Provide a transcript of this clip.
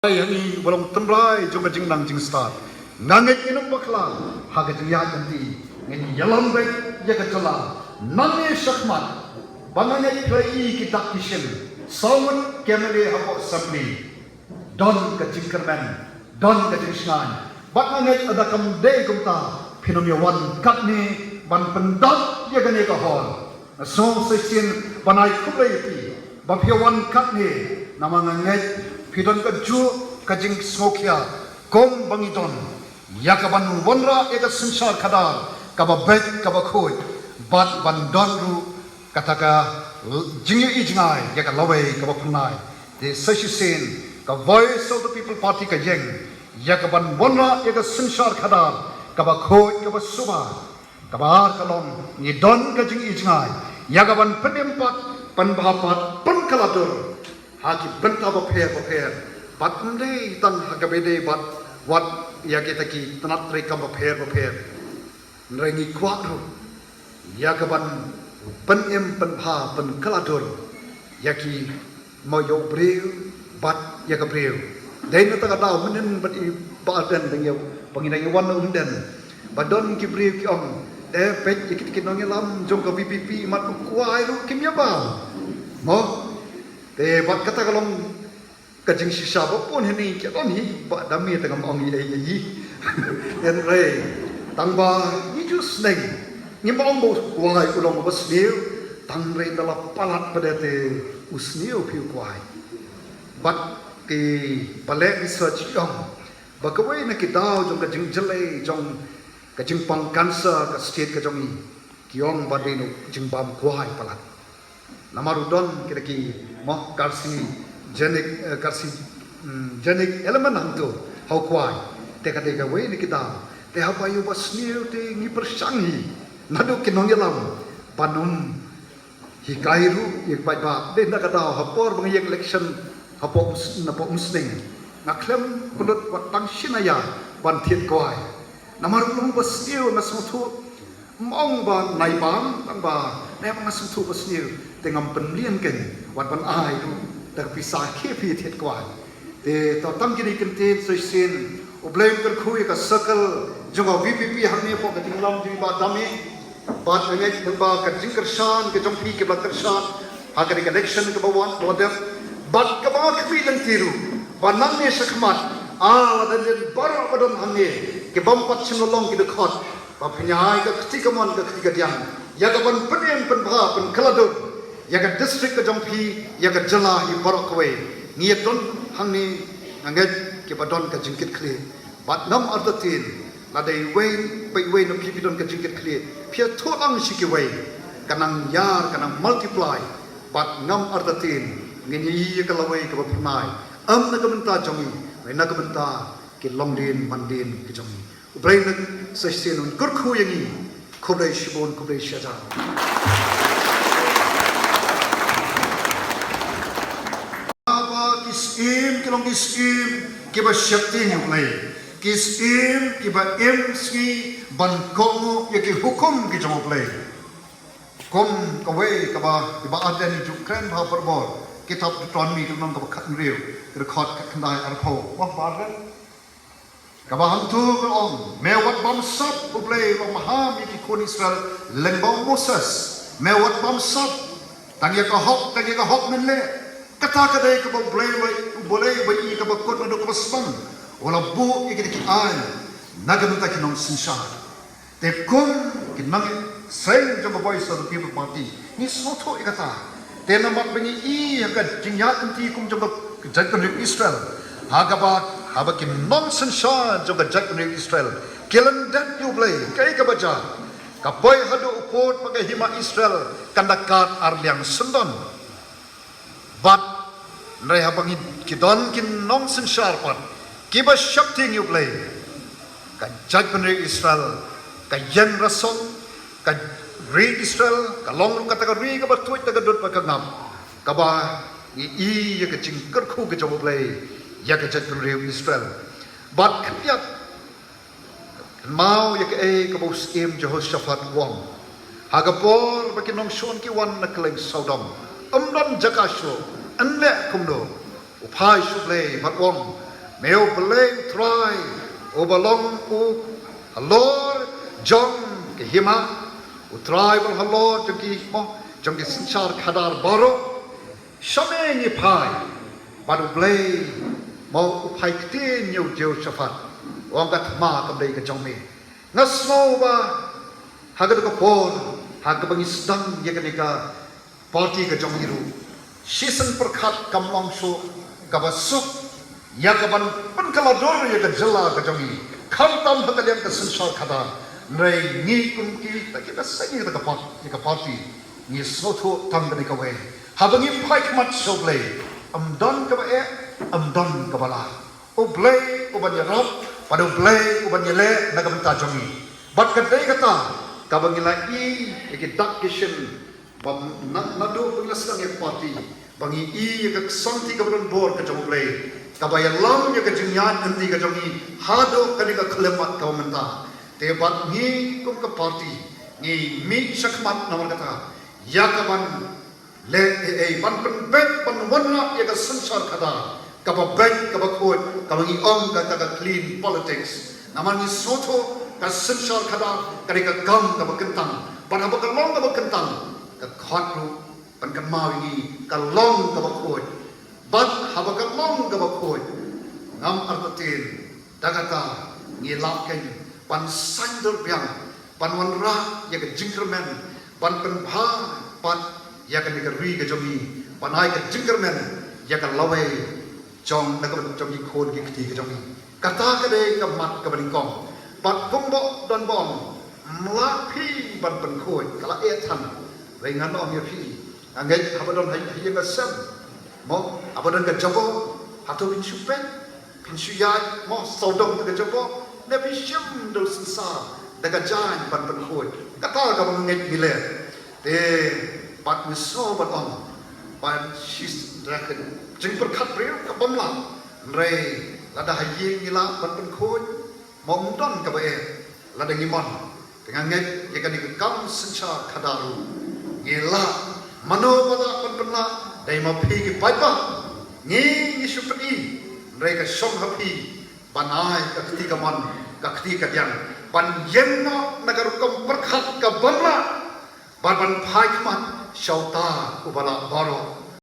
yang ini walau tembrai juga jing nang jing start nangek inum bakla haga jing ya ganti ngeni yalam baik ya kacala nange shakmat bangange play kitak kishin sawan kemele hapo sabli don ka jingkerman don ka jingsnan bangange ada kam de kumta phinomya wan katni ban pendat ya gane ka hol so sesin banai khubai ti bapya wan katni namangange Pidon ka ju kajing smokia kom bangidon yakaban wonra eka sensar kadar kaba bet kaba khoi bat bandon ru kataka jingi ijngai yaka lawai kaba phunai the session ka voice of the people party ka jeng yakaban wonra eka sensar kadar kaba khoi kaba suba kaba kalom ni don kajing ijngai yakaban penempat panbapat pankaladur haki benta bapher bat mende tan hakabede bat wat yake taki tanat rekam bapher nrengi kwakru yakaban penem penpha penkaladur yaki moyo breu bat yakabreu dain ta ta menen bat i badan dengyo panginai wan unden badon ki breu ki om pet yaki nong lam jong ka PPP mat kuai ru kimya ba mo te bat kata kalong kajing sisa bapun ini kita ni bat dami tengah ongi ayi en re tangba itu sneng ni bang bos kuai ulong bos niu tang re dalam palat pada te usniu piu kuai bat ke balai research yang bakawai nak kita jong kajing jelai jong kajing pang cancer ke state kajong ni kiong badenu jing bam kuai palat namarudon kira-kira mah karsi genetic elemen hantu hau kuai teka we ni kita te apa yu basniu te ni persangi nadu kinong yalam panum hikairu ik bai ba de na kata hapor bang election hapo musling naklem kunut watang sinaya ban thiet kuai namarulung basniu nasmutu mong ba naibam bang ba ne bang nasmutu basniu tengam penlian ken wat ban ai tu dak pisah kepi thiet kwai te to tam kini kente soisin oblem kar khui ka circle jonga VPP hamne po ka tinglam ji ba dami ba ngai ba ka jingkar shan ke jongpi ke ba karshan ha ka election ke bawan bodem bat ka ba khwi lang tiru ba nang ne sakmat wadan bar badon hamne ke bam pat chinolong ki dekhot ba phnyai ka khti kamon ka khti ka diang ya ka ban penem pen bha pen khalador yaga district ka jongpi yaga jala hi borok we ngiet don hangni anget ke badon ka jingkit khle bat nam artatin la dei we no pipi don ka jingkit khle pia tholang shiki we kanang yar kanang multiply bat ngam artatin ngini ka lawai ka bapnai am na ka benta jongi we na ka benta ke longdin mandin ke jongi ubrain na session un kurkhu yangi khobai shibon khobai shaja Kisim kilong kisim kiba syakti yang play kisim kiba ski banko yaki hukum ki jong play kom kawe kaba kiba aden jukran ha perbor kitab tuan mi tu nang kaba khat riu record khandai arpo wah baran kaba hantu kolong mewat bam sap play long maham yaki kon Israel lembong Moses mewat bam sap tang ya ka hok menle kata kadai ke boleh bagi ke bakut madu ke basbang wala bu ikit ki an nagam ta kinong sinsar te kun kinang sen jong voice of the people party ni soto ikata te namat bengi I ka jingya anti kum jong jatkan Israel haba kinong sinsar jong jatkan Israel kilan dat you play kai ka baca kapoy hadu upot pakai hima Israel kandakat arliang sendon bat nai habang kidon kin nong sensar pan kiba shakti you play ka jagpan Israel ka yan rason ka read Israel ka long kata ka ri ka batuit ta gadot pa kangam ka ba I ya ka jingkar khu ka job play ya ka jagpan Israel bat khyat mau ya ka ka bos im Jehoshaphat wong hagapor ba kinong shon ki wan na kleng sodom amdan jakasho anle kumdo upai suble matwom meo beleng try obalong u halor jong ke hima utrai bal halor jongki mo jongki sinchar khadar baro shame ni pai baru blei mau upai ktin nyu jeu shafat wang kat ma kam dei ka jong me ngasmo ba hagar ko por hagar bangi sedang ye ka party ka jong iru season perkhat kamlong so kabasuk ya kaban pan kalador ya ka jela ka jong i khamtam hakalian ka sinchar khadar nei ni kun ki ta kita sangi ka party ni soto tang ka we habangi pai mat so blei amdan ka ba amdan ka bala o blei o ban yarap pada blei o ban yele na ka banta jongi bat ka dei kata ka bangi la i ke dak kishin bam na do penglasang e party bangi i ka santi ka ban bor ka jong blei ka ba yalam ya ka jinyan anti ka jongi hado ka ni ka khlemat ka manta te bat ni kum ka party ni mi shakmat namar kata ya ka ban le ban pen bet ban wanna ya ka sansar kada ka ba bet ka ba khot ka bangi ong ka clean politics namani soto ka sansar kada ka ka gam ka ba kentang ban ba ka long ka ba kentang ka khot ru ban ka mawi ka long ka ba khot ban ha ba ka long ka ba khot ngam artatin dagata ni lapken ban sandal biang ban wan ra ya ka jinkermen ban pen bha ban ya kan ka ri ka jogi panai ka jingermen ya kan lawe jong na ka jogi khon ki khti ka jogi kata ka de ka mat ka bani kong pat kong bo don bom mla phi ban ban khoi kala e than ve ngan no mi phi angai habadon hai hi nga sam mo abadon ka jobo hatu bin chupen bin suyai mo sodong ka jobo ne bi shim do sinsa da ka jan ban ban khoi kata ka bang ngai gile te pat miso bat on pan shis draken jing perkhat priu ka bamla re lada hayi ngila ban ban khoi mom don ka ba e lada ngimon dengan ngai ye kan kam sencha khadaru ngila mano bada ban banla dai ma phi ki pai pa ngi ni supati re ka song hapi banai ka khti ka man ka khti ka yang pan yen no nagar kam perkhat ka bamla ban ban phai man shauta ubala baro